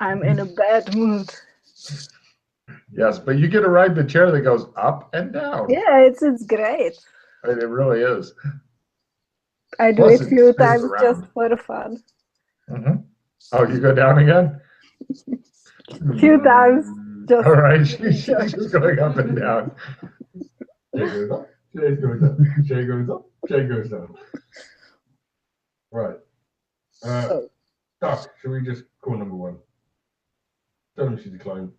I'm in a bad mood. Yes, but you get to ride the chair that goes up and down. Yeah, it's great. It really is. I do Plus, it it few spins times just around. for the fun. Oh, you go down again? Few times just. All right, she's just going up and down. Chair goes up, chair goes up, chair goes up, chair goes down. Right. Doc, should we just call number one? Tell him she declined.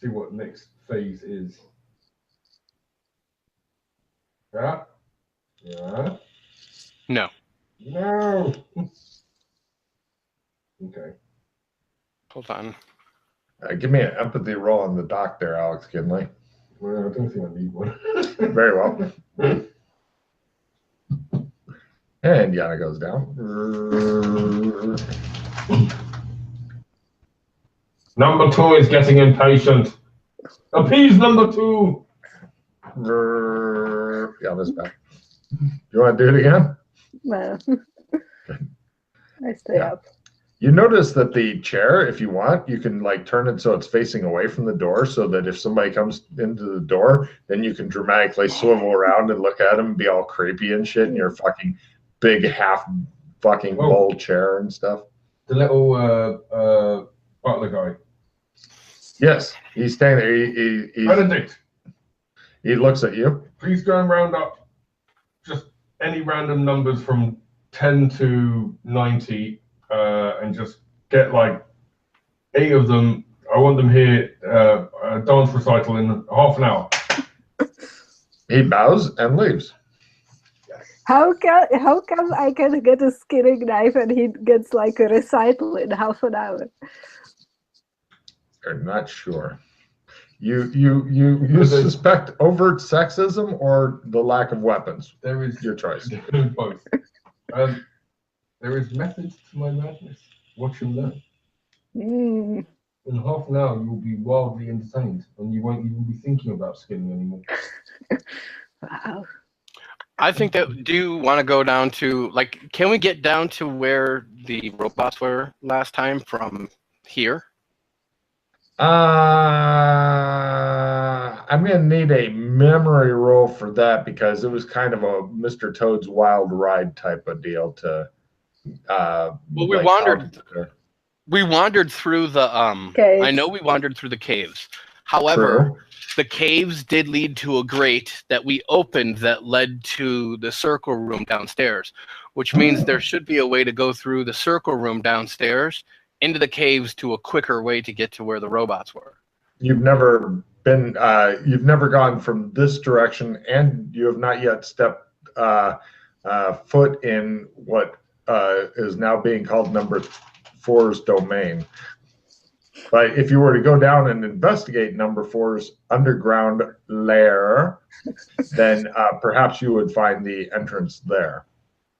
See what next phase is. Yeah? Yeah? No. No! Okay. Hold on. Give me an empathy roll on the dock there, Alex Kinley. Well, I don't think I need one. Very well. And Yana goes down. Number two is getting impatient. Appease number two. Yana's back. You want to do it again? No. I stay up. You notice that the chair, if you want, you can like turn it so it's facing away from the door, so that if somebody comes into the door, then you can dramatically swivel around and look at them and be all creepy and shit in your fucking big half fucking bowl chair and stuff. The little butler guy. Yes, he's standing there. Benedict, He looks at you. please go and round up just any random numbers from 10 to 90 and just get like 8 of them. I want them here, a dance recital in half an hour. He bows and leaves. How come I can get a skinning knife and he gets like a recital in half an hour? You're not sure. You suspect overt sexism or the lack of weapons? There is your choice. Both. There is methods to my madness. Watch and learn. In half an hour, you will be wildly entertained, and you won't even be thinking about skinning anymore. Wow. I think that. Do you want to go down to like? Can we get down to where the robots were last time from here? I'm going to need a memory roll for that because it was kind of a Mr. Toad's Wild Ride type of deal to. Well, we like wandered. We wandered through the Caves. I know we wandered through the caves. However, the caves did lead to a grate that we opened that led to the circle room downstairs, which means there should be a way to go through the circle room downstairs into the caves to a quicker way to get to where the robots were. You've never been. You've never gone from this direction, and you have not yet stepped foot in what is now being called number 4's domain. But if you were to go down and investigate number 4's underground lair, then perhaps you would find the entrance there.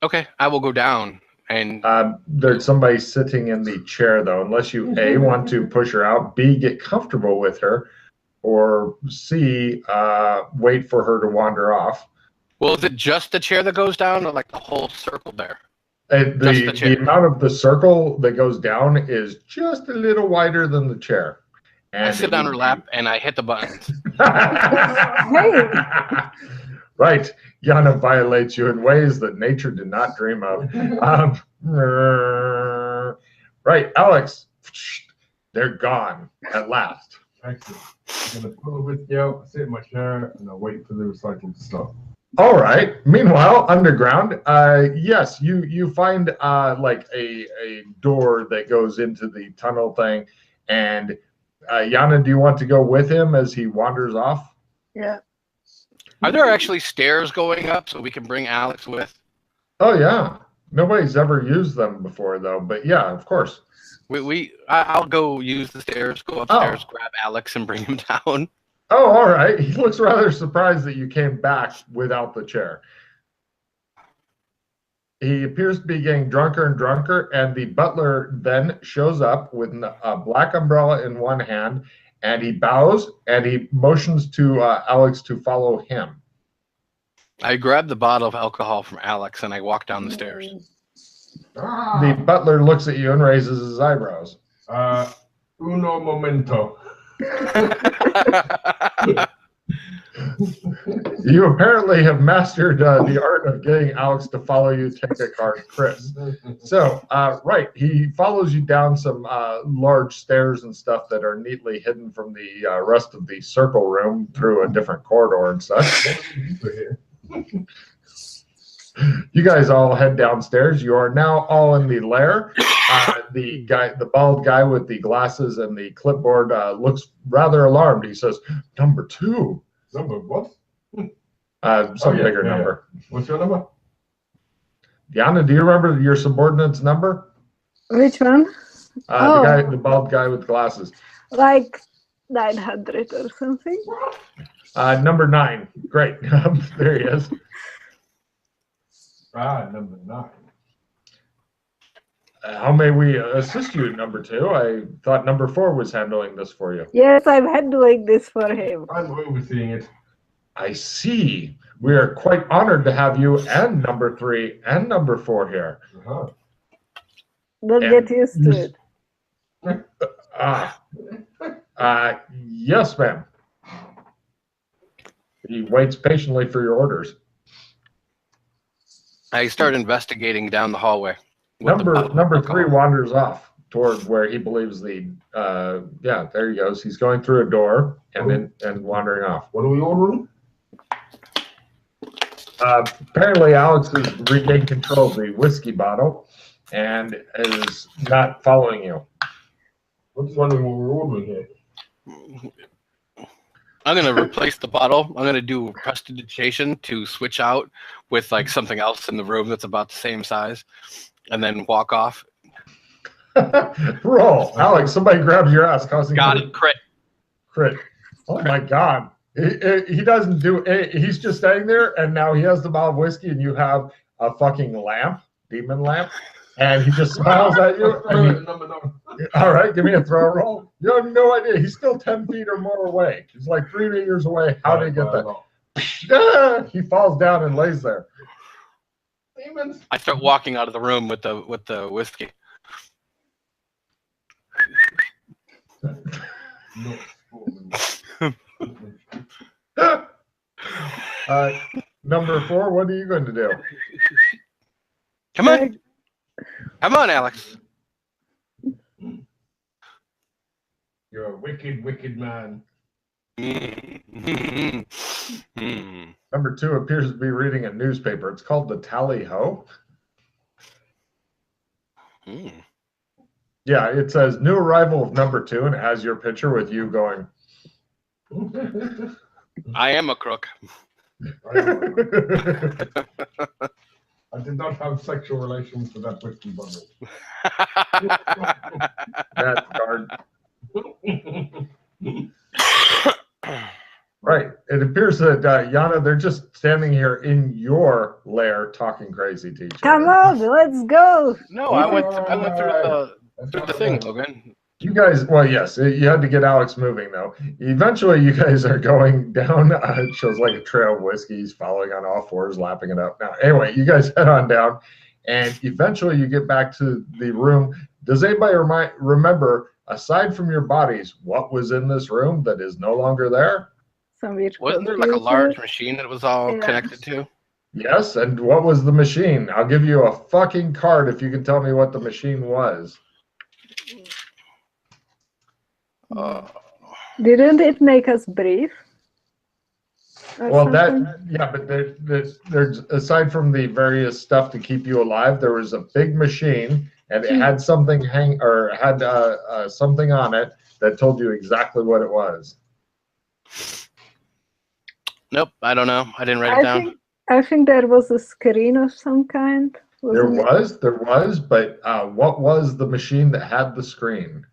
Okay, I will go down. And there's somebody sitting in the chair, though, unless you A, want to push her out, B, get comfortable with her, or C, wait for her to wander off. Well, is it just the chair that goes down or like the whole circle there? The amount of the circle that goes down is just a little wider than the chair. And I sit on her lap and I hit the buttons. Hey. Right. Yana violates you in ways that nature did not dream of. Right, Alex. They're gone at last. Excellent. I'm going to pull a whiskey out, sit in my chair, and I'll wait for the recital to start. All right. Meanwhile, underground, yes, you find like a door that goes into the tunnel thing. And Yana, do you want to go with him as he wanders off? Yeah. Are there actually stairs going up so we can bring Alex with? Oh, yeah. Nobody's ever used them before, though. But yeah, of course. I'll go use the stairs, go upstairs, grab Alex, and bring him down. Oh, all right. He looks rather surprised that you came back without the chair. He appears to be getting drunker and drunker, and the butler then shows up with a black umbrella in one hand, and he bows, and he motions to Alex to follow him. I grab the bottle of alcohol from Alex, and I walk down the stairs. The butler looks at you and raises his eyebrows. Uno momento. You apparently have mastered the art of getting Alex to follow you. Take a card, Chris. So, right, he follows you down some large stairs and stuff that are neatly hidden from the rest of the circle room through a different corridor and such. You guys all head downstairs. You are now all in the lair. The bald guy with the glasses and the clipboard looks rather alarmed. He says, "Number 2. Number what? Some bigger number. Yeah. What's your number? Diana, do you remember your subordinate's number? Which one? The bald guy with glasses. Like 900 or something. Number 9. Great. There he is. Number 9. How may we assist you, number 2? I thought number 4 was handling this for you. Yes, I'm handling this for him. I'm overseeing it. I see. We are quite honored to have you and number 3 and number 4 here. Don't get used to it. Yes, ma'am. He waits patiently for your orders. I start investigating down the hallway. Number 3 wanders off toward where he believes the there he goes. He's going through a door and wandering off. What are we ordering? Apparently Alex has regained control of the whiskey bottle and is not following you. I'm just wondering what we're ordering here. I'm going to replace the bottle. I'm going to do prestidigitation to switch out with like something else in the room that's about the same size and then walk off. Roll. Alex, somebody grabs your ass. Got it. Crit. Oh my God. He doesn't do it. He's just standing there and now he has the bottle of whiskey and you have a fucking lamp, demon lamp. And he just smiles at you. All right, give me a throw roll. You have no idea. He's still 10 feet or more away. He's like 3 meters away. How did he get that? He falls down and lays there. Demons. I start walking out of the room with the whiskey. Number 4, what are you going to do? Come on. Come on, Alex. You're a wicked, wicked man. Number 2 appears to be reading a newspaper. It's called the Tally Ho. Yeah, it says new arrival of number 2 and it has your picture with you going. I am a crook. I did not have sexual relations with that whiskey bottle. That guard. Right. It appears that Yana, they're just standing here in your lair talking crazy to each other. Come on, let's go. No, I went through the thing, Logan. You guys, well, yes, you had to get Alex moving, though. Eventually, you guys are going down. It shows like a trail of whiskey. He's following on all fours, lapping it up. Now, anyway, you guys head on down, and eventually you get back to the room. Does anybody remember, aside from your bodies, what was in this room that is no longer there? Wasn't there like a large machine that was all connected to? Yes, and what was the machine? I'll give you a fucking card if you can tell me what the machine was. Didn't it make us breathe? Well, but there's aside from the various stuff to keep you alive, there was a big machine and it had something something on it that told you exactly what it was. Nope, I don't know. I didn't write it down. I think there was a screen of some kind. There was, but what was the machine that had the screen?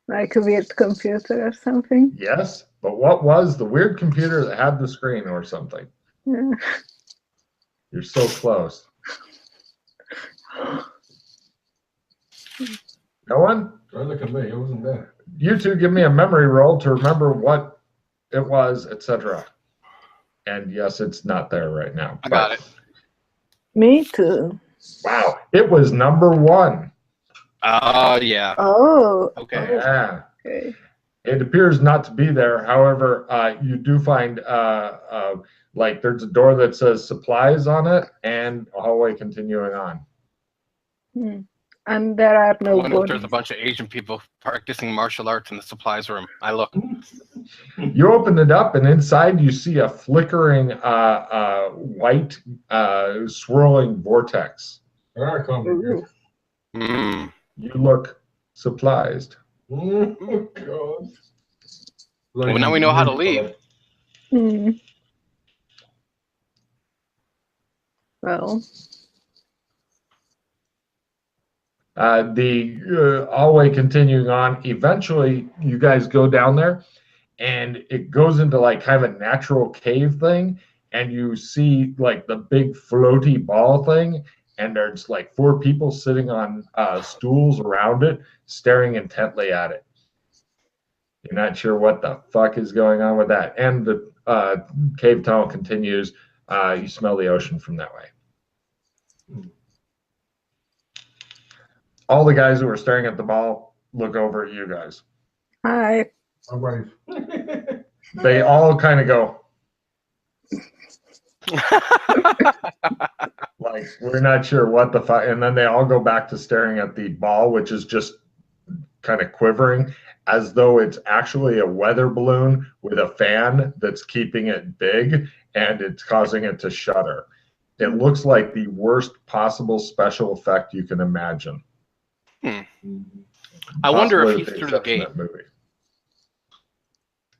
Like a weird computer or something? Yes, but what was the weird computer that had the screen or something? Yeah. You're so close. No one? Don't look at me, I wasn't there. You two give me a memory roll to remember what it was, etc. And yes, it's not there right now. I got it. Me too. Wow, it was number 1. Oh, yeah. Oh. Okay. Yeah. Okay. It appears not to be there. However, you do find like there's a door that says supplies on it and a hallway continuing on. And there are I no wonder if there's a bodies. bunch of Asian people practicing martial arts in the supplies room. I look. You open it up, and inside you see a flickering white swirling vortex. That can't be good. Mm. You look surprised. Oh, God. Well, now we know how to leave. Well, The hallway continuing on. Eventually, you guys go down there, and it goes into like kind of a natural cave thing, and you see like the big floaty ball thing, and there's like 4 people sitting on stools around it, staring intently at it. You're not sure what the fuck is going on with that. And the cave tunnel continues. You smell the ocean from that way. All the guys who were staring at the ball look over at you guys. hi. I'll wave. They all kind of go, like, we're not sure what the fuck. And then they all go back to staring at the ball, which is just kind of quivering as though it's actually a weather balloon with a fan that's keeping it big and it's causing it to shudder. It looks like the worst possible special effect you can imagine. I wonder Possibly if with he's the through the exception gate. of that movie.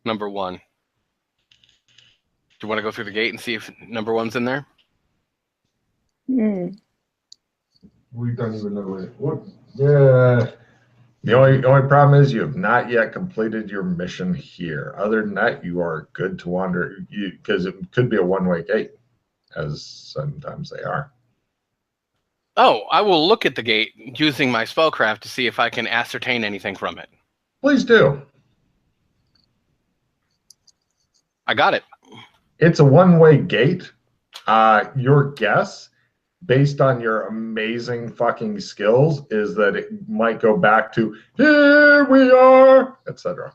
Number 1. Do you want to go through the gate and see if number 1's in there? We don't even know what. Yeah. The only problem is you have not yet completed your mission here. Other than that, you are good to wander, because it could be a one-way gate, as sometimes they are. Oh, I will look at the gate using my spellcraft to see if I can ascertain anything from it. Please do. I got it. It's a one-way gate. Your guess, based on your amazing fucking skills, is that it might go back to "here we are," etc.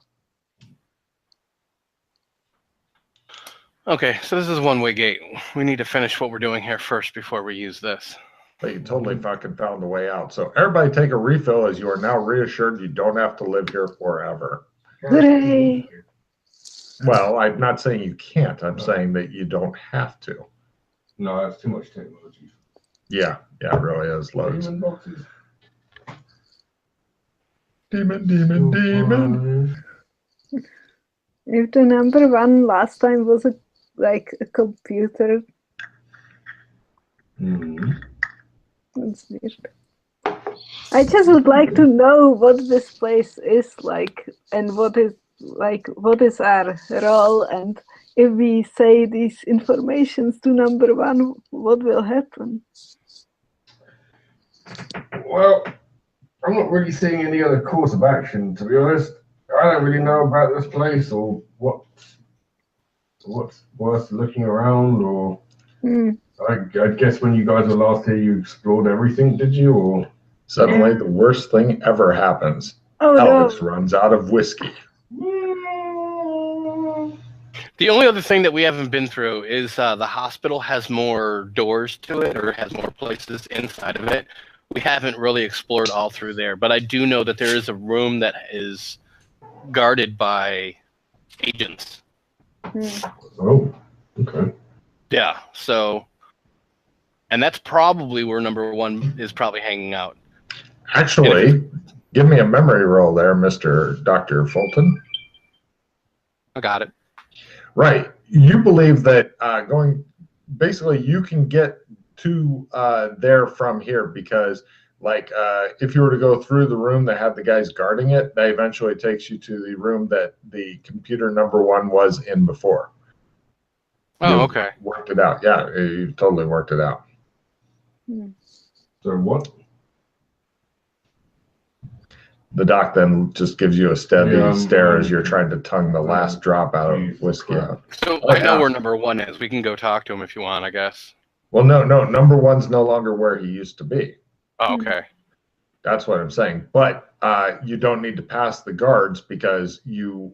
Okay, so this is a one-way gate. We need to finish what we're doing here first before we use this. But you totally fucking found the way out. So everybody take a refill, as you are now reassured you don't have to live here forever. Hooray! Well, I'm not saying you can't. I'm saying that you don't have to. No, that's too much technology. Yeah, it really is loads. Demon boxes. Demon. If the number 1 last time was like a computer, that's weird. I just would like to know what this place is like, and what is our role, and if we say these informations to number 1, what will happen? Well, I'm not really seeing any other course of action, to be honest. I don't really know about this place or what's worth looking around, or I guess when you guys were last here, you explored everything, did you? Or Suddenly, the worst thing ever happens. Oh Alex no! runs out of whiskey. The only other thing that we haven't been through is the hospital has more doors to it, or has more places inside of it. We haven't really explored all through there, but I do know that there is a room that is guarded by agents. oh, okay. Yeah, so, and that's probably where number 1 is probably hanging out. Actually, give me a memory roll there, Mr. Dr. Fulton. I got it. Right. You believe that basically you can get to there from here because, like, if you were to go through the room that had the guys guarding it, that eventually takes you to the room that the computer number 1 was in before. Oh, You okay. Worked it out. Yeah, you totally worked it out. So what? The doc then just gives you a steady stare as you're trying to tongue the last drop out of whiskey out. So I know where number 1 is. We can go talk to him if you want, I guess. Well, no. Number one's no longer where he used to be. Oh, okay. That's what I'm saying. But you don't need to pass the guards because you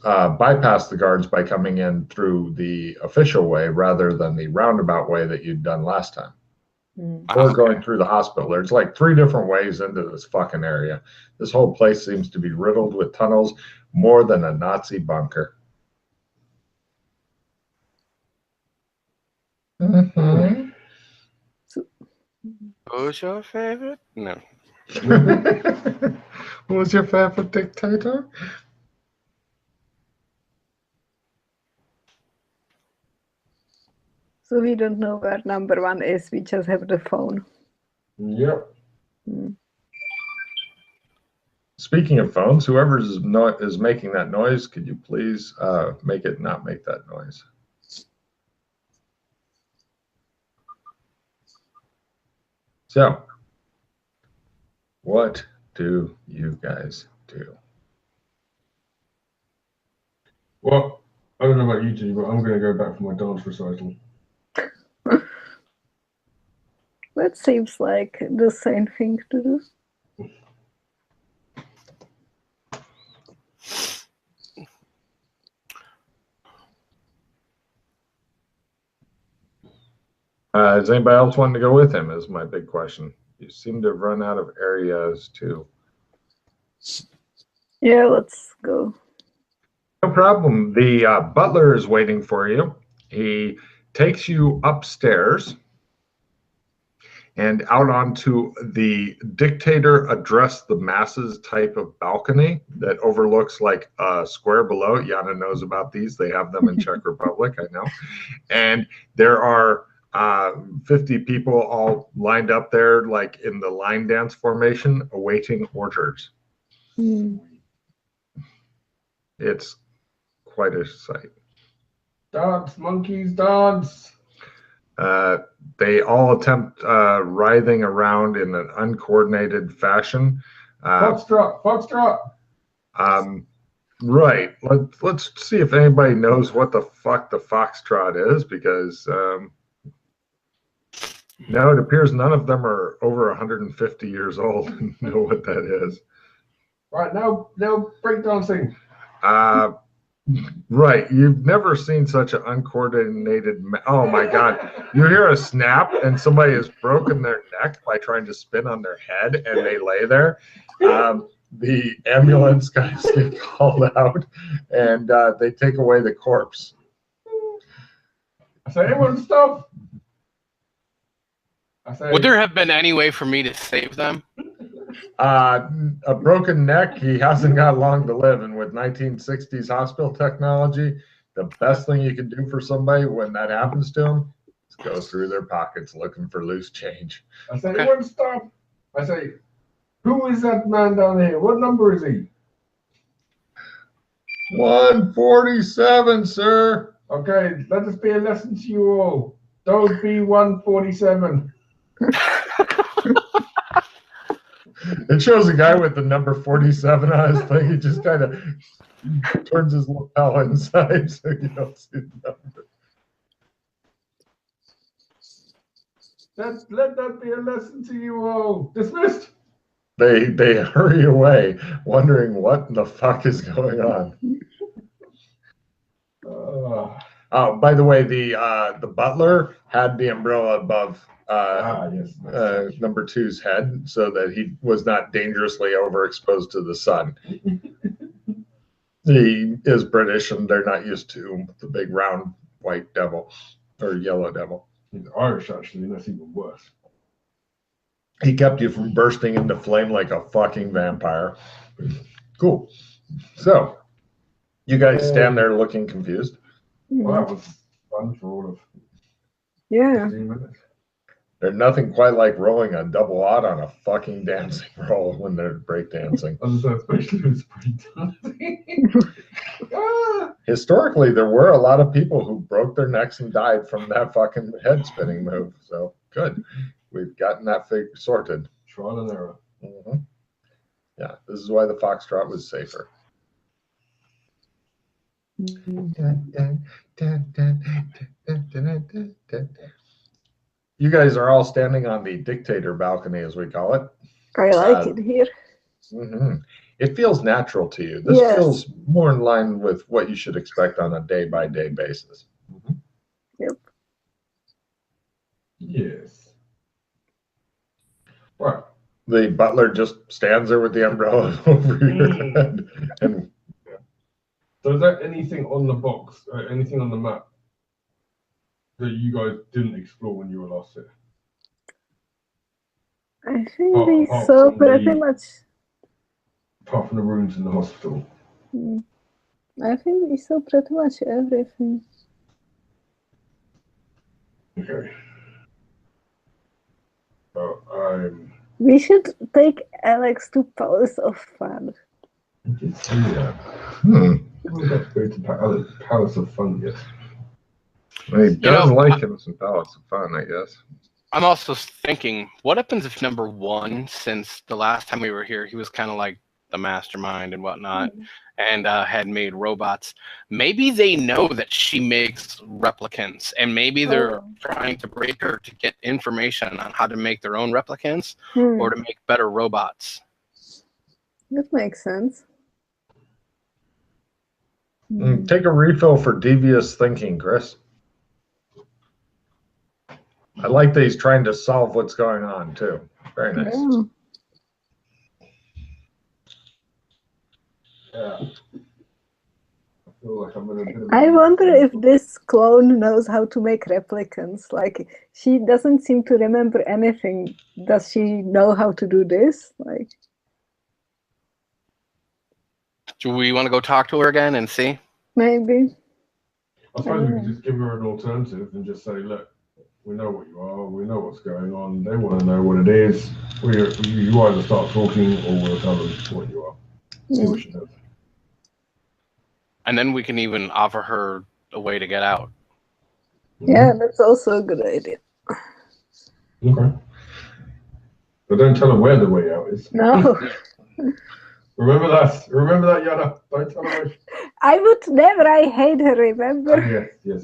bypass the guards by coming in through the official way rather than the roundabout way that you'd done last time. Or going through the hospital. There's like 3 different ways into this fucking area. This whole place seems to be riddled with tunnels more than a Nazi bunker. Mm-hmm. Who's your favorite? No. Who's your favorite dictator? So we don't know where number 1 is. We just have the phone. Yep. Speaking of phones, whoever is making that noise, could you please make it not make that noise? So, what do you guys do? Well, I don't know about you two, but I'm going to go back for my dance recital. That seems like the same thing to do. Does anybody else want to go with him is my big question. You seem to have run out of areas too. Yeah, let's go. No problem. The butler is waiting for you. He takes you upstairs and out onto the dictator address the masses type of balcony that overlooks like a square below. Yana knows about these. They have them in Czech Republic, I know. And there are 50 people all lined up there like in the line dance formation awaiting orders. It's quite a sight. Dance, monkeys, dance. They all attempt writhing around in an uncoordinated fashion. Foxtrot. Right. Let's see if anybody knows what the fuck the foxtrot is, because no, it appears none of them are over 150 years old and know what that is. Right, now breakdancing. Right. You've never seen such an uncoordinated. Oh my God. You hear a snap and somebody has broken their neck by trying to spin on their head and they lay there. The ambulance guys get called out and they take away the corpse. I say, everyone stop. I say, Would there have been any way for me to save them? A broken neck, he hasn't got long to live, and with 1960s hospital technology, the best thing you can do for somebody when that happens to them is go through their pockets looking for loose change. I say, everyone stop. I say, who is that man down here? What number is he? 147, sir. Okay, let this be a lesson to you all. Don't be 147. It shows a guy with the number 47 on his thing. He just kind of turns his lapel inside so you don't see the number. Let that be a lesson to you all. Dismissed. They hurry away, wondering what the fuck is going on. By the way, the butler had the umbrella above number 2's head so that he was not dangerously overexposed to the sun. He is British and they're not used to the big round white devil or yellow devil. He's Irish, actually, and that's even worse. He kept you from bursting into flame like a fucking vampire. Cool. So, you guys stand there looking confused. Well, that was fun for all of 15 minutes. There's nothing quite like rolling a double odd on a fucking dancing roll when they're breakdancing. Especially with breakdancing. Historically, there were a lot of people who broke their necks and died from that fucking head spinning move. So, good. We've gotten that thing sorted. Trial and error. Mm-hmm. Yeah, this is why the foxtrot was safer. you guys are all standing on the dictator balcony, as we call it. I like it here. It feels natural to you. This feels more in line with what you should expect on a day-by-day basis. Yep. Yes. Right. The butler just stands there with the umbrella over your head. And so is there anything on the box, anything on the map that you guys didn't explore when you were last here? I think we saw pretty much. Apart from the rooms in the hospital. I think we saw pretty much everything. Okay. We should take Alex to Palace of Fun. Yeah. We got to go to Palace of Fun yet. He does like him some Palace of Fun, I guess. I'm also thinking, what happens if number one, since the last time we were here, he was kind of like the mastermind and whatnot, and had made robots. Maybe they know that she makes replicants, and maybe they're trying to break her to get information on how to make their own replicants or to make better robots. That makes sense. Take a refill for devious thinking, Chris. I like that he's trying to solve what's going on, too. Very nice. Yeah. I feel like I'm in a bit of I wonder if this clone knows how to make replicants. Like, she doesn't seem to remember anything. Does she know how to do this? Like, do we want to go talk to her again and see? Maybe. I suppose we could just give her an alternative and just say, look, we know what you are, we know what's going on, they want to know what it is. You either start talking or we'll tell them what you are. See what she does. And then we can even offer her a way to get out. Yeah, that's also a good idea. Okay. But don't tell her where the way out is. No. Remember that, Yana. Don't tell her where. I would never. I hate her, remember? Yes.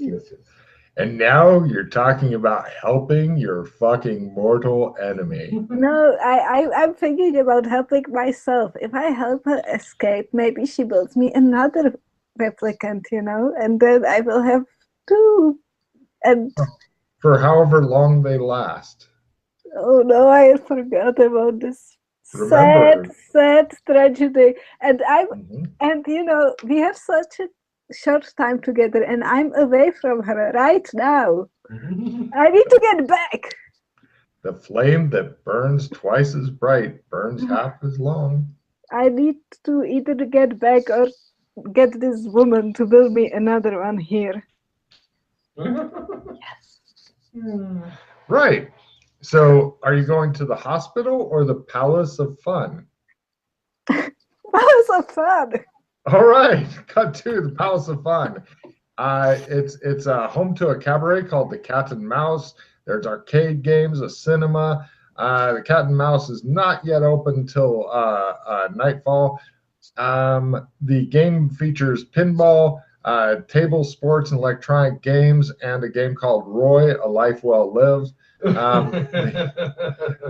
And now you're talking about helping your fucking mortal enemy. No, I'm thinking about helping myself. If I help her escape, maybe she builds me another replicant, and then I will have two. And for however long they last. Oh no, I forgot about this sad tragedy. And we have such a short time together, and I'm away from her right now. I need to get back. The flame that burns twice as bright burns half as long. I need to either get back or get this woman to build me another one here. Yes. Right. So, are you going to the hospital or the Palace of Fun? Palace of Fun. All right, cut to the Palace of Fun. It's home to a cabaret called the Cat and Mouse. There's arcade games, a cinema. The Cat and Mouse is not yet open until nightfall. The game features pinball, table sports and electronic games, and a game called Roy, A Life Well Lived,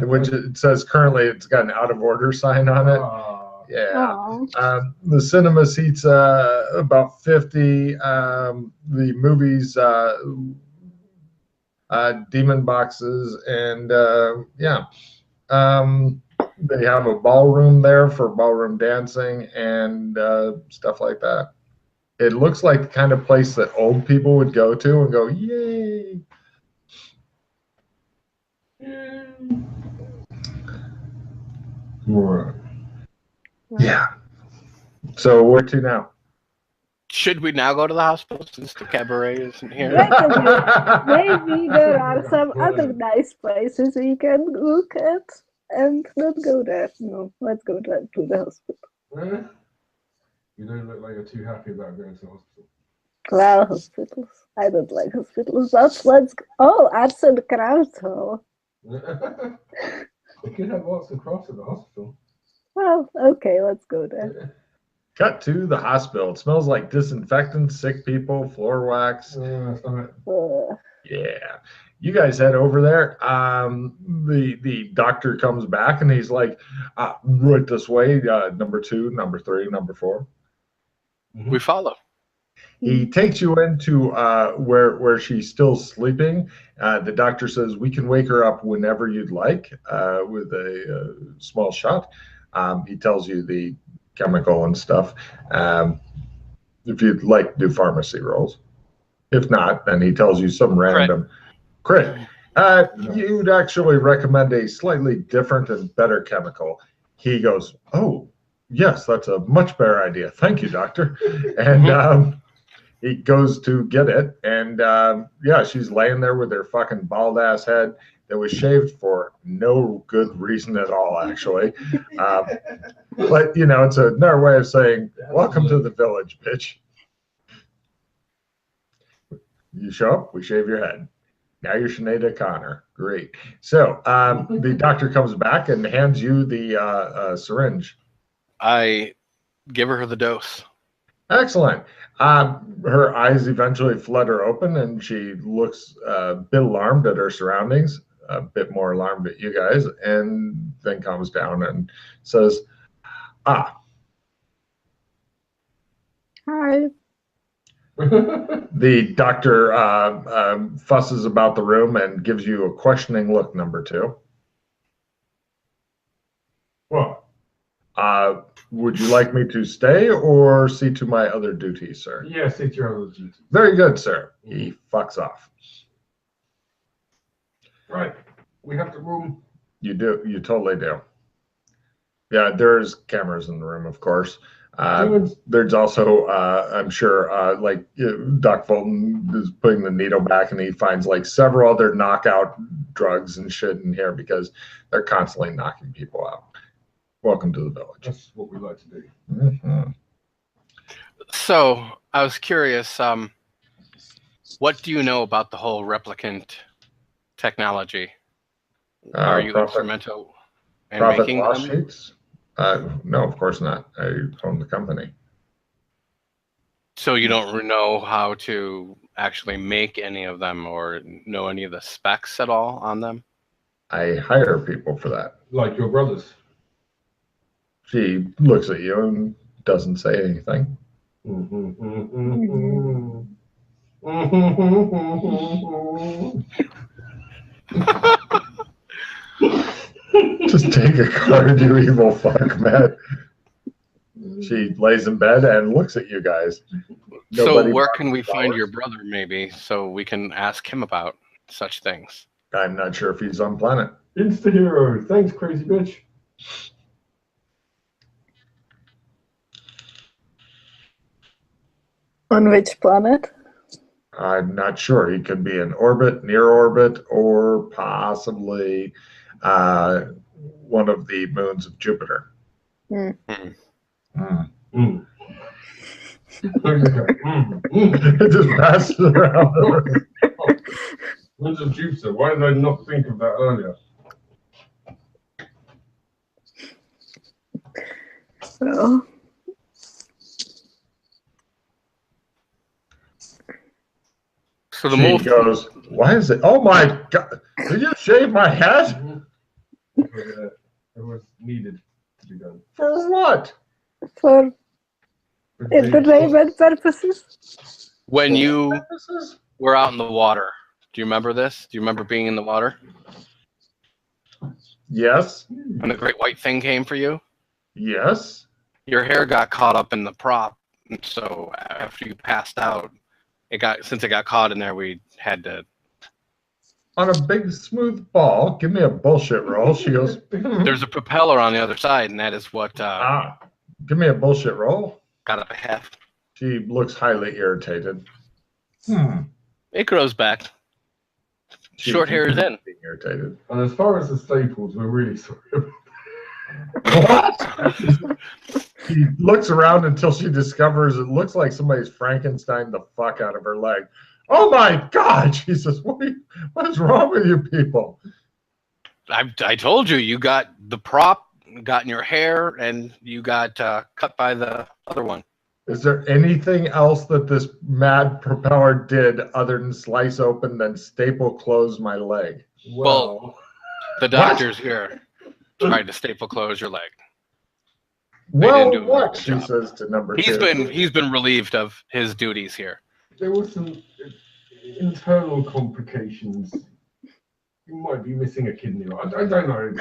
which it says currently it's got an out of order sign on it. Yeah. The cinema seats about 50. The movies, demon boxes, and they have a ballroom there for ballroom dancing and stuff like that. It looks like the kind of place that old people would go to and go, yay. Yeah. So where to now? Should we now go to the hospital since the cabaret isn't here? Maybe there are some other nice places we can look at and not go there. No, let's go to the hospital. You don't look like you're too happy about going to the hospital. Well, hospitals. I don't like hospitals. Let's go. Oh, arts and crafts hall. We could have arts and crafts at the hospital. Well, okay, let's go there. Cut to the hospital. It smells like disinfectant, sick people, floor wax. Uh, Yeah. you guys head over there. The doctor comes back and he's like, right this way, number 2, number 3, number 4. We follow. He takes you into where she's still sleeping. The doctor says we can wake her up whenever you'd like with a small shot. He tells you the chemical and stuff. If you'd like to do pharmacy rolls. If not, then he tells you some random crit. You'd actually recommend a slightly different and better chemical. He goes, oh, yes, that's a much better idea. Thank you, doctor. And he goes to get it. And yeah, she's laying there with her fucking bald ass head that was shaved for no good reason at all, actually. But, you know, it's another way of saying, welcome to the village, bitch. You show up, we shave your head. Now you're Sinead Connor. Great. So the doctor comes back and hands you the syringe. I give her the dose. Excellent. Her eyes eventually flutter open and she looks a bit alarmed at her surroundings, a bit more alarmed at you guys, and then calms down and says, Hi. The doctor fusses about the room and gives you a questioning look, number 2. What? Would you like me to stay or see to my other duties, sir? Yeah, see to your other duties. Very good, sir. He fucks off. Right. We have the room. You do. You totally do. Yeah, there's cameras in the room, of course. There's also, I'm sure, like Doc Fulton is putting the needle back and he finds like several other knockout drugs and shit in here because they're constantly knocking people out. Welcome to the village. That's what we like to do. Mm-hmm. So I was curious, what do you know about the whole replicant technology? Are you instrumental in making loss them? sheets? No, of course not. I own the company. So you don't know how to actually make any of them or know any of the specs at all on them? I hire people for that. Like your brothers. She looks at you and doesn't say anything. Just take a card, you evil fuck, man. She lays in bed and looks at you guys. So where can we find your brother, maybe, so we can ask him about such things? I'm not sure if he's on planet. Insta-hero. Thanks, crazy bitch. On which planet? I'm not sure. He could be in orbit, near orbit, or possibly one of the moons of Jupiter. Mm. It just passes around the room. Moons of Jupiter. Why did I not think of that earlier? So the She goes, why is it? Oh my God! Did you shave my head? It was needed to be done. For what? For entertainment purposes. When you were out in the water, do you remember this? Do you remember being in the water? Yes. When the great white thing came for you? Yes. Your hair got caught up in the prop, and so after you passed out, since it got caught in there, we had to. On a big smooth ball, give me a bullshit roll. She goes, There's a propeller on the other side, and that is what give me a bullshit roll. got up a half. She looks highly irritated. It grows back. Short hair is in. Being irritated. And as far as the staples, we're really sorry. What? She looks around until she discovers it looks like somebody's Frankenstein the fuck out of her leg. Oh my God! She says, what is wrong with you people? I told you, you got the prop, got in your hair, and you got cut by the other one. Is there anything else that this mad propeller did other than slice open then staple close my leg? Well, The doctor's here tried to staple close your leg. Well, didn't do a very what? good She job. says to number He's two. been relieved of his duties here. there were some internal complications. You might be missing a kidney. I don't know.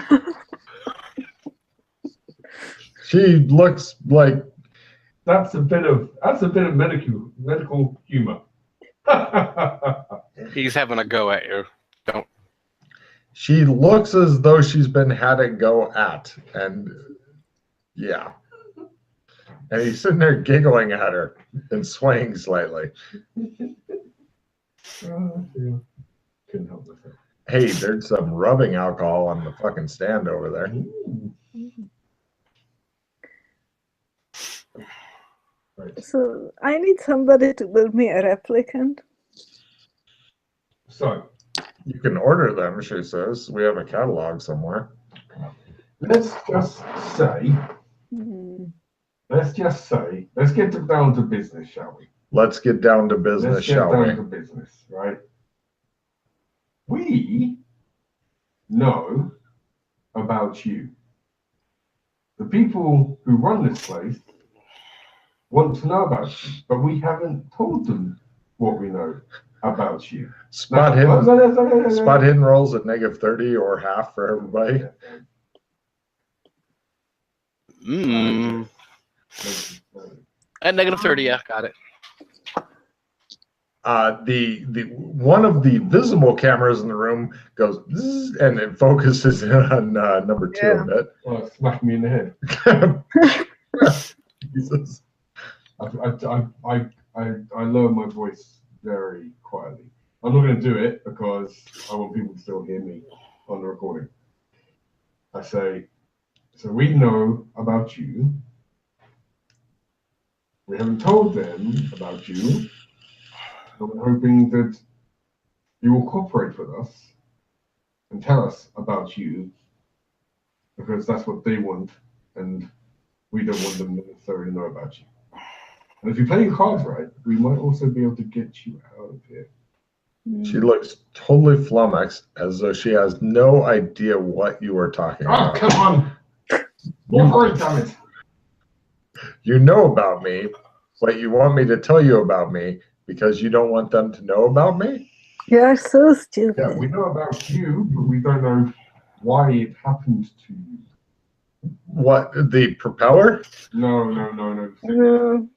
She looks like That's a bit of medical humor. He's having a go at you. Don't. she looks as though she's been had a go at, and yeah. And he's sitting there giggling at her and swaying slightly. Yeah. Couldn't help myself. Hey, there's some rubbing alcohol on the fucking stand over there. Right. So I need somebody to build me a replicant. So You can order them, she says. We have a catalog somewhere. let's just say, let's get down to business, shall we? Let's get down to business, Let's get shall down we? to business, right? We know about you. The people who run this place want to know about you, but we haven't told them what we know about you. Spot Now- hidden, spot hidden rolls at -30 or half for everybody. At -30, yeah, got it. The one of the visible cameras in the room goes zzz, and it focuses in on number two a bit. Oh, smack me in the head. Jesus. I lower my voice very quietly. I'm not going to do it because I want people to still hear me on the recording. I say, so we know about you. We haven't told them about you. But we're hoping that you will cooperate with us and tell us about you because that's what they want and we don't want them to necessarily know about you. And if you play your cards right, we might also be able to get you out of here. She looks totally flummoxed, as though she has no idea what you are talking Oh, about. come on! You're right, damn it! You know about me, but you want me to tell you about me because you don't want them to know about me? You're so stupid. Yeah, we know about you, but we don't know why it happened to you. What, the propeller? No. No.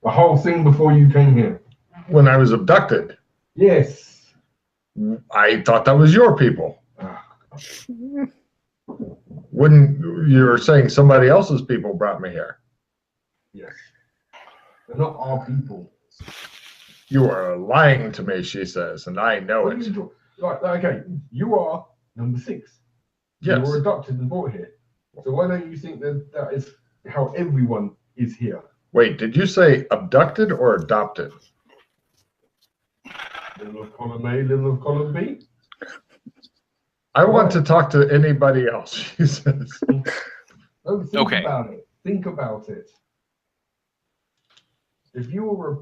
The whole thing before you came here. When I was abducted. Yes. I thought that was your people. Mm. When you were saying somebody else's people brought me here. Yes. They're not our people. You are lying to me, she says, and I know What are it. you talking? Like, okay, you are number 6. Yes. You were adopted and brought here. So why don't you think that that is how everyone is here? Wait, did you say abducted or adopted? Little of column A, little of column B. I want to talk to anybody else, she says. Oh, think Okay. about it. Think about it. If you were a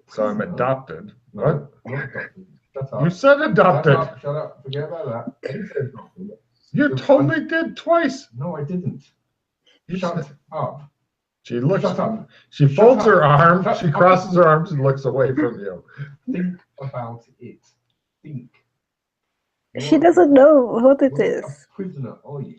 So I'm prisoner- adopted. No, What? not adopted. Shut up. You said adopted. Shut up. Forget about that. You said adopted. You totally did twice. No, I didn't. You Shut said- up. She looks. Shut up. She Shut folds up. her arms. Shut She up. crosses her arms and looks away from you. Think about it. Think. She doesn't know what it You're not is. a prisoner, are you?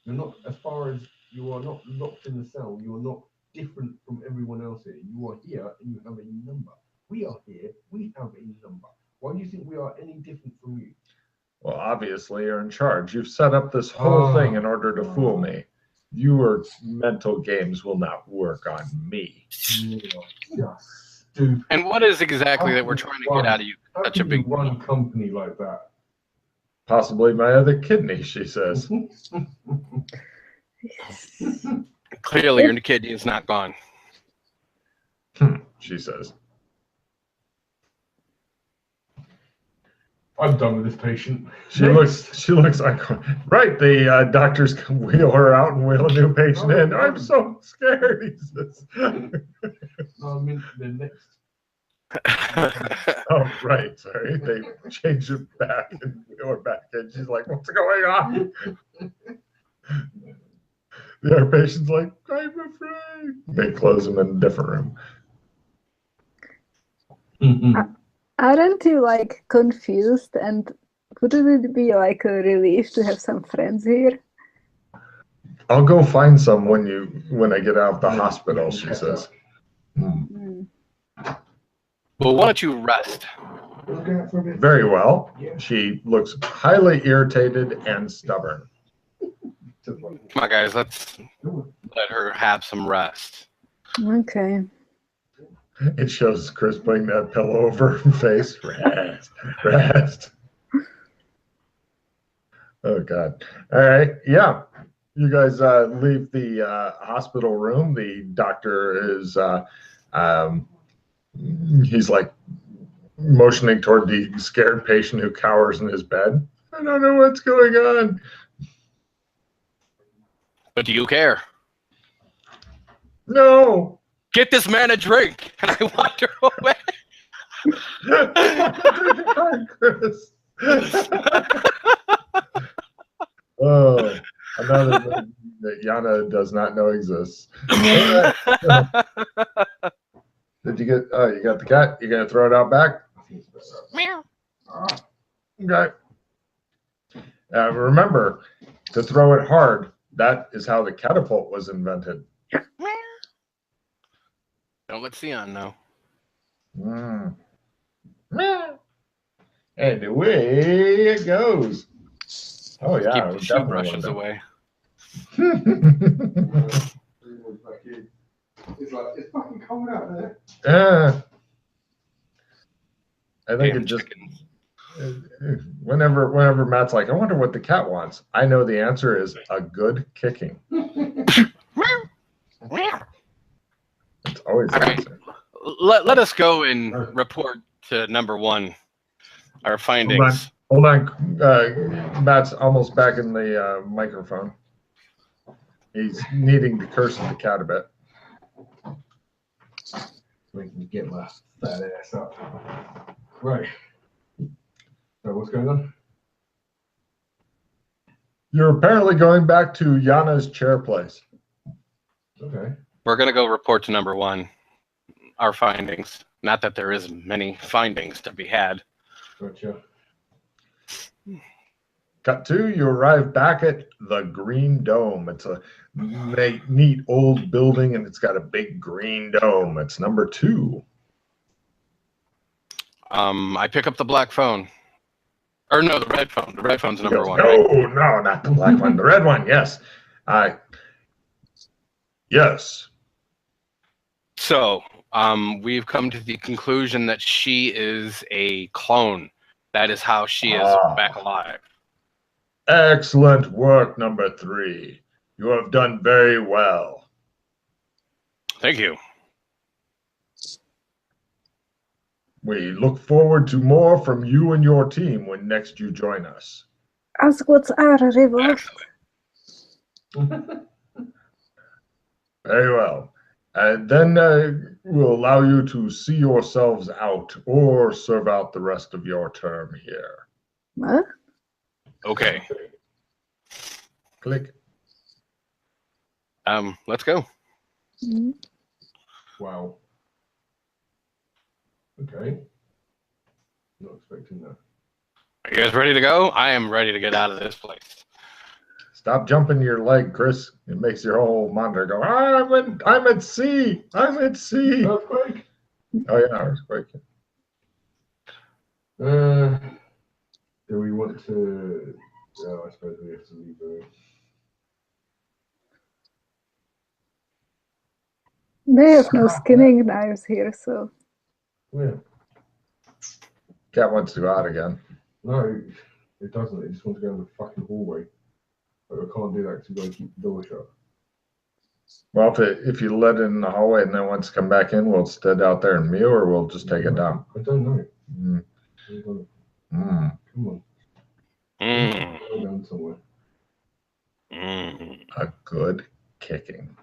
You're not, as far as you are not locked in the cell, you are not different from everyone else here. You are here and you have a number. We are here, we have a number. Why do you think we are any different from you? Well, obviously you're in charge. You've set up this whole thing in order to fool me. Your mental games will not work on me. You are just stupid. And what is exactly that we're trying to get out of you? How Such a can you big run company like that? Possibly my other kidney, she says. Clearly, your kidney is not gone. She says. I'm done with this patient. She looks like, right, the doctors can wheel her out and wheel a new patient in. I'm so scared, he says. No, I mean the next. Oh, right, sorry. They changed it back and wheel her back in. She's like, what's going on? The other patient's like, I'm afraid. They close him in a different room. Aren't you like confused, and wouldn't it be like a relief to have some friends here? I'll go find some when I get out of the hospital, she says. Mm. Well, why don't you rest? Very well. She looks highly irritated and stubborn. Come on, guys, let's let her have some rest. Okay. It shows Chris putting that pillow over her face. Rest, rest. Oh, God. All right. Yeah. You guys leave the hospital room. The doctor is, he's like motioning toward the scared patient who cowers in his bed. I don't know what's going on. But do you care? No. Get this man a drink, and I wander away. Chris. Oh, another movie that Yana does not know exists. Did you get? Oh, you got the cat. You gonna throw it out back? Meow. Okay. Remember to throw it hard. That is how the catapult was invented. Don't let Sion know. And away it goes. Oh yeah, Keep the shoe brushes away. It's like, it's fucking cold out there. Yeah. I think Damn it just chickens. whenever Matt's like, I wonder what the cat wants. I know the answer is a good kicking. It's always All the right. answer. Let us go and report to number one. Our findings. Hold on. Matt's almost back in the microphone. He's needing to curse at the cat a bit. So we can get my fat ass up. Right. So what's going on? You're apparently going back to Yana's chair place. Okay. We're going to go report to number one. Our findings. Not that there is many findings to be had. Gotcha. Cut two, you arrive back at the Green Dome. It's a neat old building, and it's got a big green dome. It's number 2. I pick up the black phone. Or no, the red phone. The red phone's number 1. No, Right? no, not the black one. The red one, yes. Yes. So, we've come to the conclusion that she is a clone. That is how she is back alive. Excellent work, number 3. You have done very well. Thank you. We look forward to more from you and your team when next you join us. Als Gods are reward. Very well. And then we'll allow you to see yourselves out or serve out the rest of your term here. What? Okay. Click. Let's go. Mm. Wow. Okay. Not expecting that. Are you guys ready to go? I am ready to get out of this place. Stop jumping your leg, Chris. It makes your whole monitor go, I'm at sea. I'm at sea. Earthquake? Oh, yeah, earthquake. Do we want to... Oh, I suppose we have to leave the... They have no skinning knives here, so. Yeah. Cat wants to go out again. No, it doesn't. It just wants to go in the fucking hallway. But I can't do that because we've got to keep the door shut. Well, if you let it in the hallway and then wants to come back in, we'll stand out there and mew, or we'll just take it down. I don't know. Mm. I don't know. Mm. Come on. Go down somewhere. A good kicking.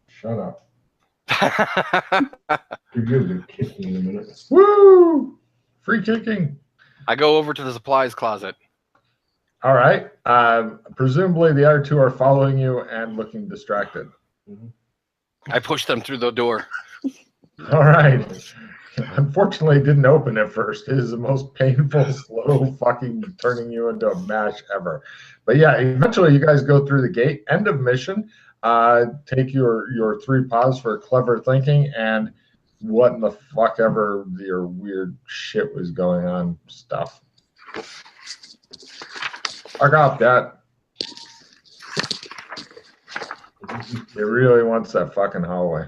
Shut up. Give you a good kicking in a minute. Woo! Free kicking. I go over to the supplies closet. All right. Presumably the other two are following you and looking distracted. I push them through the door. All right. Unfortunately, it didn't open at first. It is the most painful, slow fucking turning you into a mash ever. But yeah, eventually you guys go through the gate. End of mission. Take your 3 paws for clever thinking and what in the fuck ever your weird shit was going on stuff. Fuck off, that. It really wants that fucking hallway.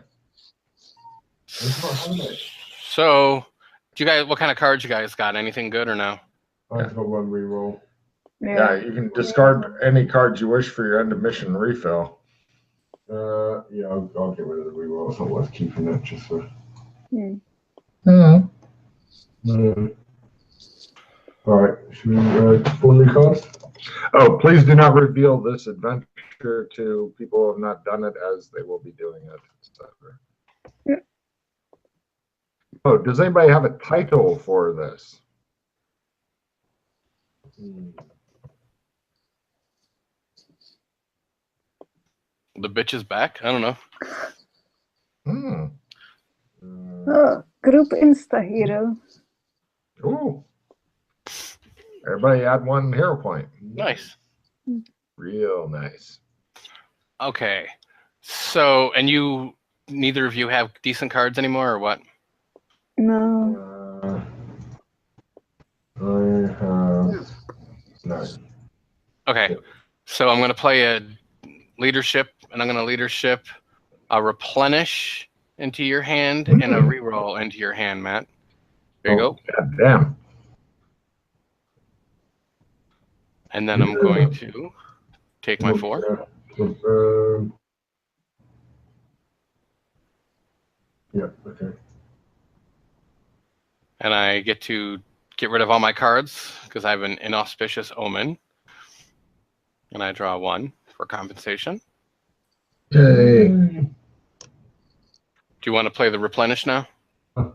So, do you guys? What kind of cards you guys got? Anything good or no? I've got 1 reroll. Yeah, you can discard any cards you wish for your end of mission refill. Yeah, I'll get rid of the reroll. It's not worth keeping that just for. All right, should we pull new cards? Oh, please do not reveal this adventure to people who have not done it, as they will be doing it. Yeah. Oh, does anybody have a title for this? The bitch is back. I don't know. Oh, group Insta hero. Ooh. Everybody add 1 hero point. Nice. Real nice. Okay. So, and you, neither of you have decent cards anymore, or what? No. I have no. Okay. So I'm going to play a leadership, and I'm going to leadership a replenish into your hand and a reroll into your hand, Matt. There you go. God damn. And then I'm going to take my 4. Yeah, okay. And I get to get rid of all my cards because I have an inauspicious omen. And I draw 1 for compensation. Yay. Do you want to play the replenish now? All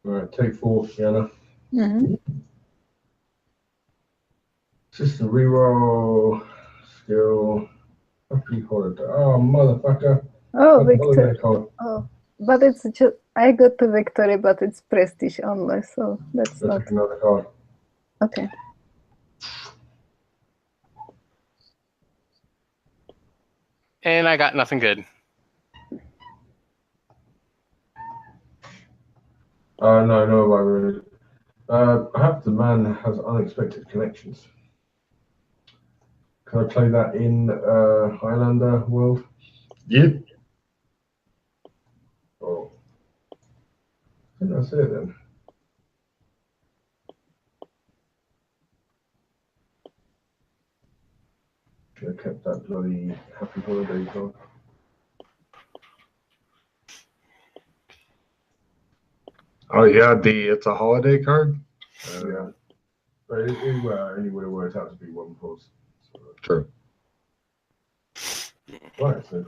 right, take 4, Fiona. System reroll, skill, happy holiday. Oh, motherfucker. Oh, Happy holiday Victor. card. Oh, but it's just I got the victory, but it's prestige only, so that's Let's not take another card. okay. And I got nothing good. No, I really. Perhaps the man has unexpected connections. Can I play that in Highlander world? Yep. Oh. I think that's it then. Should have kept that bloody happy holiday card. Oh yeah, it's a holiday card. Yeah. But anyway, it works out to be 1 pause. So. True. Right, so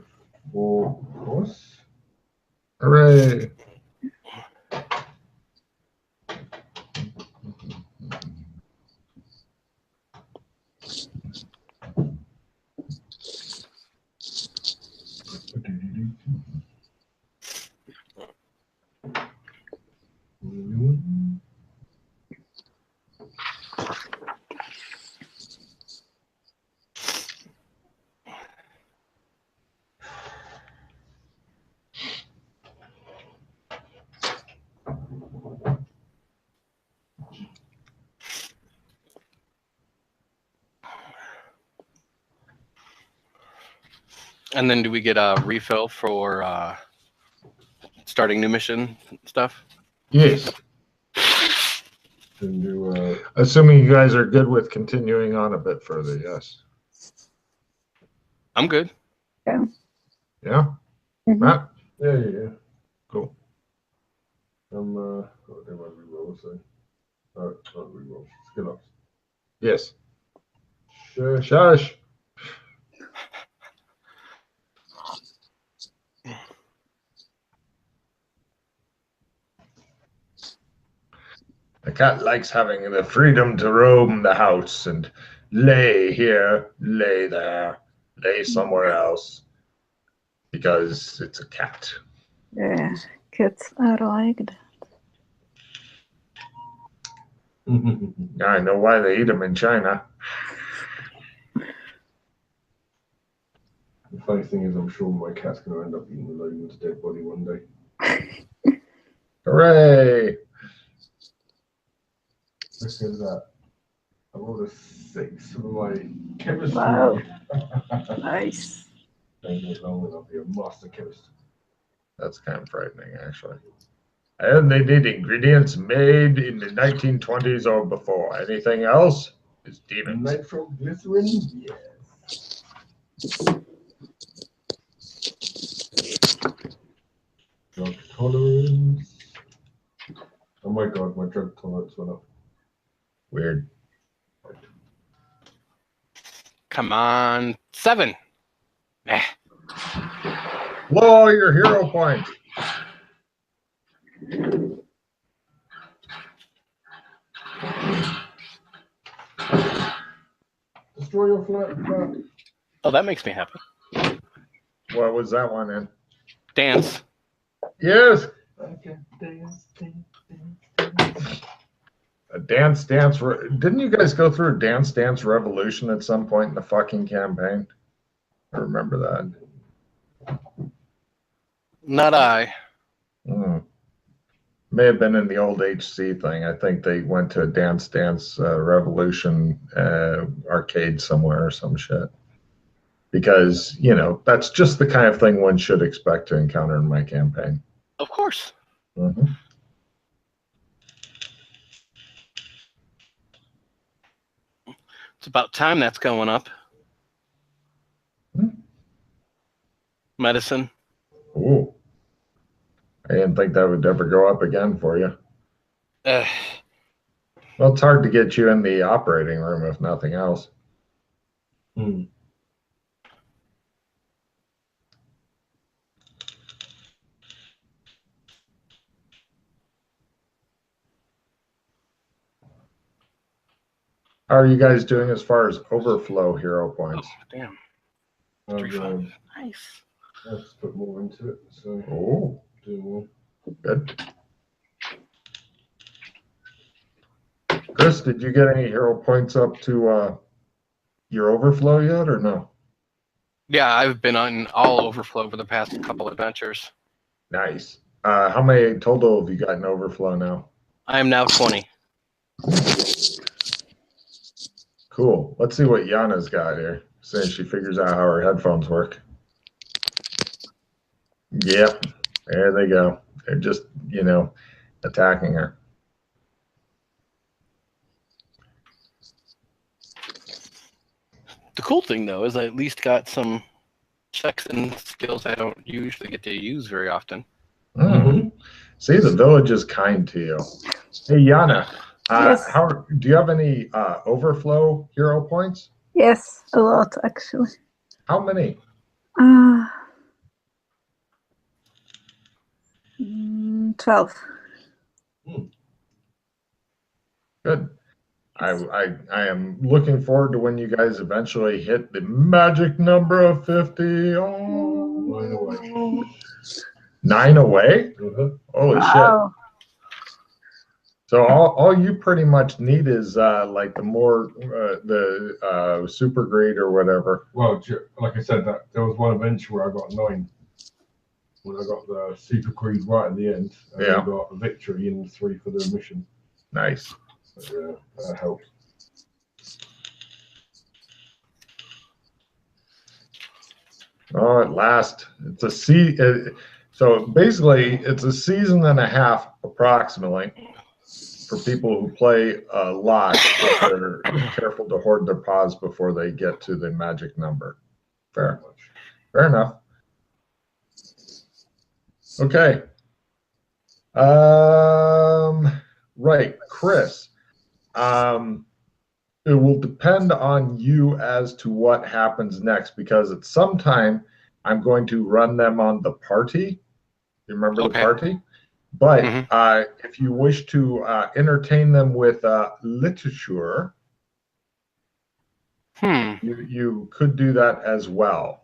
4 pause. Hooray! And then do we get a refill for starting new mission stuff? Yes. Can do, Assuming you guys are good with continuing on a bit further, yes. I'm good. Yeah. Mhm. Matt? Yeah. Cool. Oh, they might reroll, so. Oh, not reroll. Skill ups. Yes. Shush. The cat likes having the freedom to roam the house and lay here, lay there, lay somewhere else. Because it's a cat. Yeah, cats are like that. I know why they eat them in China. The funny thing is, I'm sure my cat's going to end up eating the Logan's dead body one day. Hooray! Look at that. I rolled a 6 for my chemistry. Wow. Nice. Thank you, Logan. I'll be a master chemist. That's kind of frightening, actually. And they need ingredients made in the 1920s or before. Anything else is demons. Nitroglycerin? Yes. Drug tolerance. Oh my god, my drug tolerance went up. Weird. Come on, 7. Eh. Blow your hero points. Destroy your flat. Oh, that makes me happy. What was that one in? Dance. Yes. Okay, dance. A Dance Dance. Didn't you guys go through a Dance Dance Revolution at some point in the fucking campaign? I remember that. Not I. May have been in the old HC thing. I think they went to a Dance Dance Revolution arcade somewhere or some shit. Because, you know, that's just the kind of thing one should expect to encounter in my campaign. Of course. Mm-hmm. It's about time that's going up. Medicine. Ooh. I didn't think that would ever go up again for you. Well, it's hard to get you in the operating room if nothing else. How are you guys doing as far as overflow hero points? Oh, damn. I've 3-5. Nice. Let's put more into it. So, Oh, do more. good. Chris, did you get any hero points up to your overflow yet, or no? Yeah, I've been on all overflow for the past couple adventures. Nice. How many total have you got in overflow now? I am now 20. Cool. Let's see what Yana's got here. Since she figures out how her headphones work. Yep. There they go. They're just, you know, attacking her. The cool thing, though, is I at least got some checks and skills I don't usually get to use very often. Mm-hmm. See, the village is kind to you. Hey, Yana, Yes. Do you have any overflow hero points? Yes, a lot actually. How many? 12. Good. I am looking forward to when you guys eventually hit the magic number of 50. Oh. 9 away. 9 away? Holy Wow. shit. So all you pretty much need is like the super grade or whatever. Well, like I said, that there was one adventure where I got 9. When I got the super creed right at the end, and I got a victory and 3 for the mission. Nice. So, that helped. Oh, at last, it's a so basically, it's a season and a half approximately for people who play a lot, but they're careful to hoard their paws before they get to the magic number. Fair. Fair enough. Okay. Right, Chris. It will depend on you as to what happens next, because at some time I'm going to run them on the party. You remember the party? But if you wish to entertain them with literature, you could do that as well.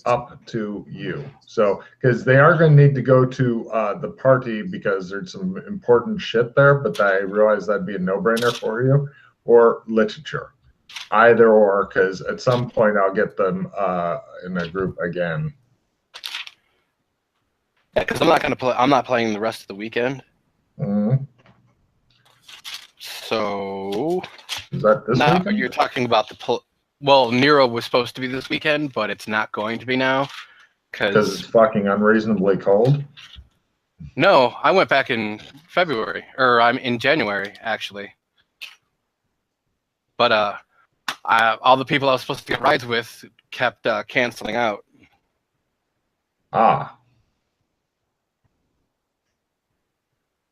Up to you. So, because they are going to need to go to the party because there's some important shit there, but I realize that'd be a no-brainer for you. Or literature. Either or, because at some point I'll get them in a group again. Yeah, because I'm not going to play. I'm not playing the rest of the weekend. So is that this weekend? You're talking about the well, Nero was supposed to be this weekend, but it's not going to be now because it's fucking unreasonably cold. No, I went back in February, or I'm in January actually. But all the people I was supposed to get rides with kept canceling out. Ah.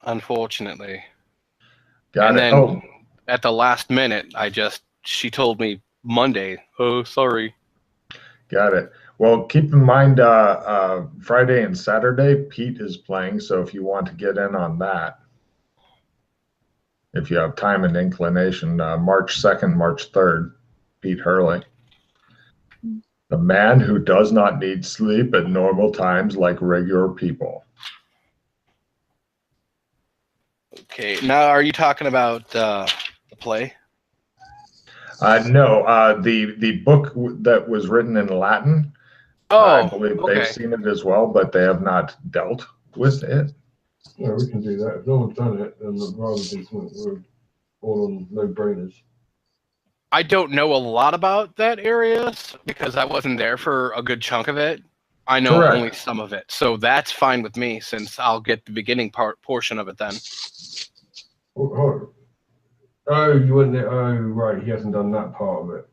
Unfortunately. Got and it. Then at the last minute, she told me Monday. Oh, sorry. Got it. Well, keep in mind Friday and Saturday, Pete is playing. So if you want to get in on that, if you have time and inclination, March 2nd, March 3rd, Pete Hurley. The man who does not need sleep at normal times like regular people. Okay. Now, are you talking about the play? No, the book that was written in Latin. I believe they've seen it as well, but they have not dealt with it. Yeah, we can do that. If no one's done it, then rather than we're all on no-brainers. I don't know a lot about that area because I wasn't there for a good chunk of it. I know only some of it, so that's fine with me since I'll get the beginning portion of it then. Oh, you weren't there. Oh, right. He hasn't done that part of it.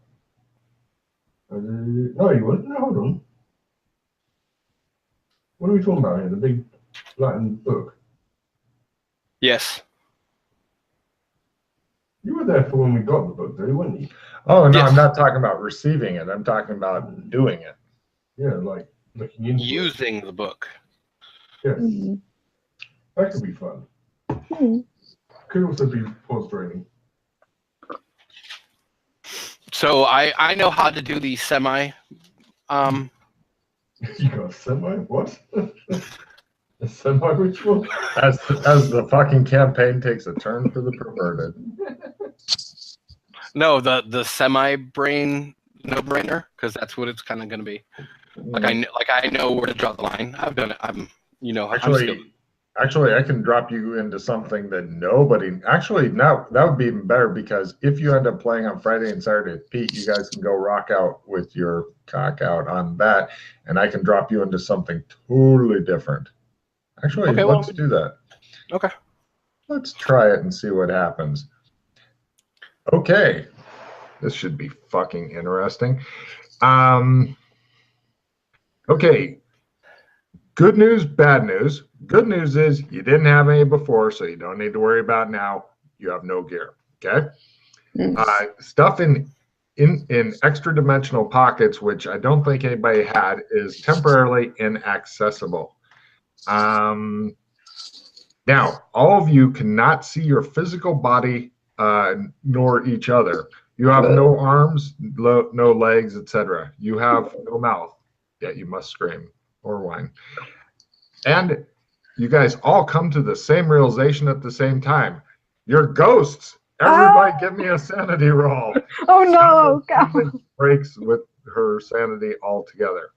No, you weren't. No, hold on. What are we talking about here? The big Latin book? Yes. You were there for when we got the book, though, weren't you? Oh, no, yes. I'm not talking about receiving it. I'm talking about doing it. Yeah, like looking into using the book. Yes. That could be fun. Could also be frustrating. So I know how to do the semi. You got a semi? What? A semi-ritual? As the fucking campaign takes a turn for the perverted. No, the semi-brain no-brainer, because that's what it's kind of going to be. Like I know where to draw the line. I've done it. Actually, I can drop you into something that nobody. Actually, now that would be even better because if you end up playing on Friday and Saturday with Pete, you guys can go rock out with your cock out on that, and I can drop you into something totally different. Actually, let's do that. Okay. Let's try it and see what happens. Okay. This should be fucking interesting. Okay. Good news, bad news. Good news is you didn't have any before, so you don't need to worry about it now. You have no gear. Okay. Stuff in extra dimensional pockets, which I don't think anybody had, is temporarily inaccessible. Now, all of you cannot see your physical body nor each other. You have no arms, no legs, etc. You have no mouth, yet you must scream or whine. And you guys all come to the same realization at the same time. You're ghosts. Everybody give me a sanity roll. Oh no! Something breaks with her sanity altogether.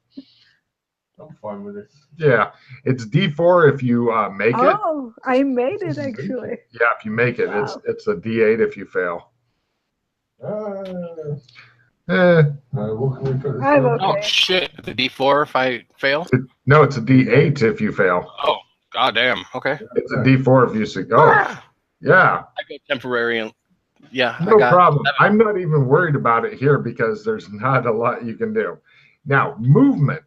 I'm fine with it. Yeah, it's D4 if you make it. Oh, I made it actually. Yeah, if you make it, wow. it's a D8 if you fail. What can we put this I'm on? okay. Oh shit! The D4 if I fail. No, it's a D8 if you fail. Oh goddamn! Okay. It's a D4 if you succeed. Oh, yeah. I go temporary and yeah. No problem. I'm not even worried about it here because there's not a lot you can do. Now, movement.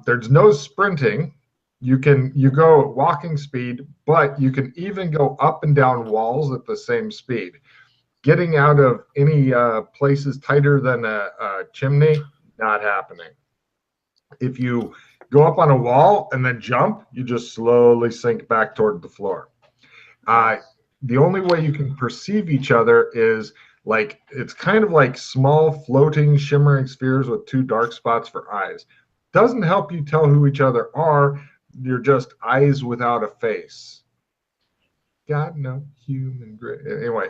There's no sprinting. You go at walking speed, but you can even go up and down walls at the same speed. Getting out of any places tighter than a chimney, not happening. If you go up on a wall and then jump, you just slowly sink back toward the floor. The only way you can perceive each other is like, it's kind of like small floating shimmering spheres with two dark spots for eyes. Doesn't help you tell who each other are. You're just eyes without a face. God, no human. Anyway,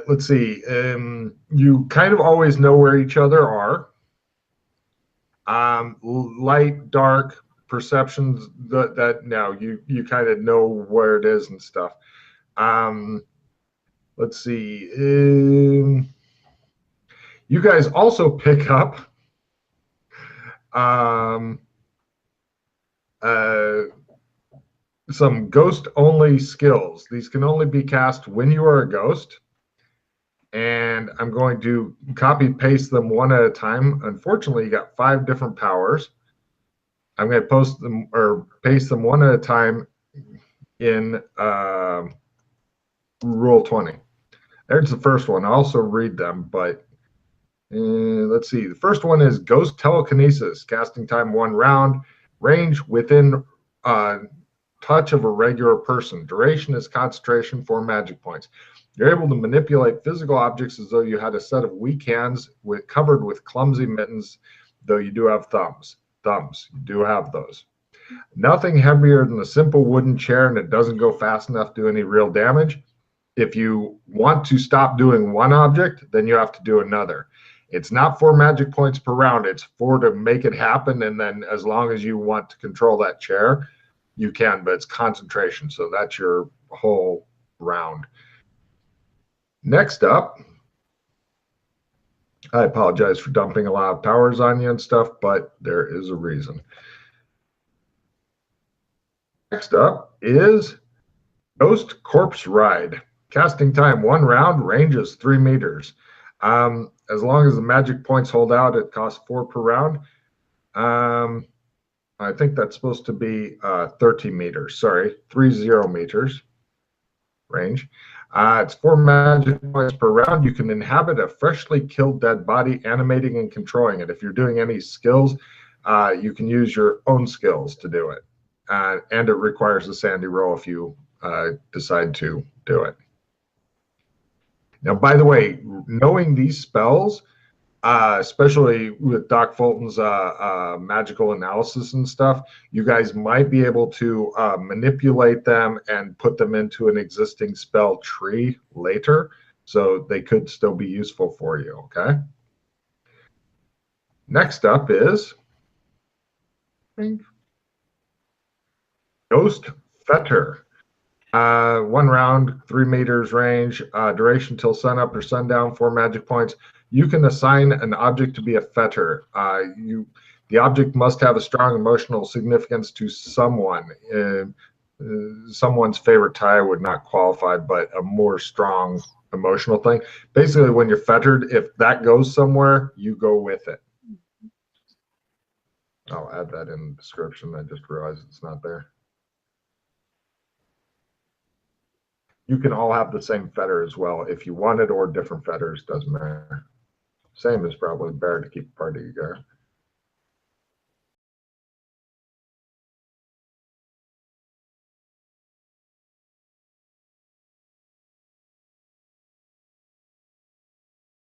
let's see. You kind of always know where each other are. Light, dark perceptions that now you kind of know where it is and stuff. Let's see. You guys also pick up some ghost-only skills. These can only be cast when you are a ghost. And I'm going to copy paste them one at a time. Unfortunately, you got 5 different powers. I'm going to post them or paste them one at a time in Roll20. There's the first one. I'll also read them, but let's see. The first one is Ghost Telekinesis. Casting time 1 round. Range within touch of a regular person. Duration is concentration, 4 magic points. You're able to manipulate physical objects as though you had a set of weak hands covered with clumsy mittens, though you do have thumbs. You do have those. Nothing heavier than a simple wooden chair, and it doesn't go fast enough to do any real damage. If you want to stop doing one object, then you have to do another. It's not 4 magic points per round. It's 4 to make it happen, and then as long as you want to control that chair, you can, but it's concentration, so that's your whole round. Next up, I apologize for dumping a lot of powers on you and stuff, but there is a reason. Next up is Ghost Corpse Ride. Casting time 1 round, range is 3 meters. As long as the magic points hold out, it costs 4 per round. I think that's supposed to be 13 meters. Sorry, 30 meters range. It's 4 magic points per round. You can inhabit a freshly killed dead body, animating and controlling it. If you're doing any skills, you can use your own skills to do it. And it requires a sandy roll if you decide to do it. Now, by the way, knowing these spells, especially with Doc Fulton's magical analysis and stuff, you guys might be able to manipulate them and put them into an existing spell tree later, so they could still be useful for you, okay? Next up is Ghost Fetter. 1 round, 3 meters range, duration till sunup or sundown, 4 magic points. You can assign an object to be a fetter. The object must have a strong emotional significance to someone. Someone's favorite tie would not qualify, but a more strong emotional thing. Basically, when you're fettered, if that goes somewhere, you go with it. I'll add that in the description. I just realized it's not there. You can all have the same fetter as well. If you want it or different fetters, doesn't matter. Same is probably better to keep a party together.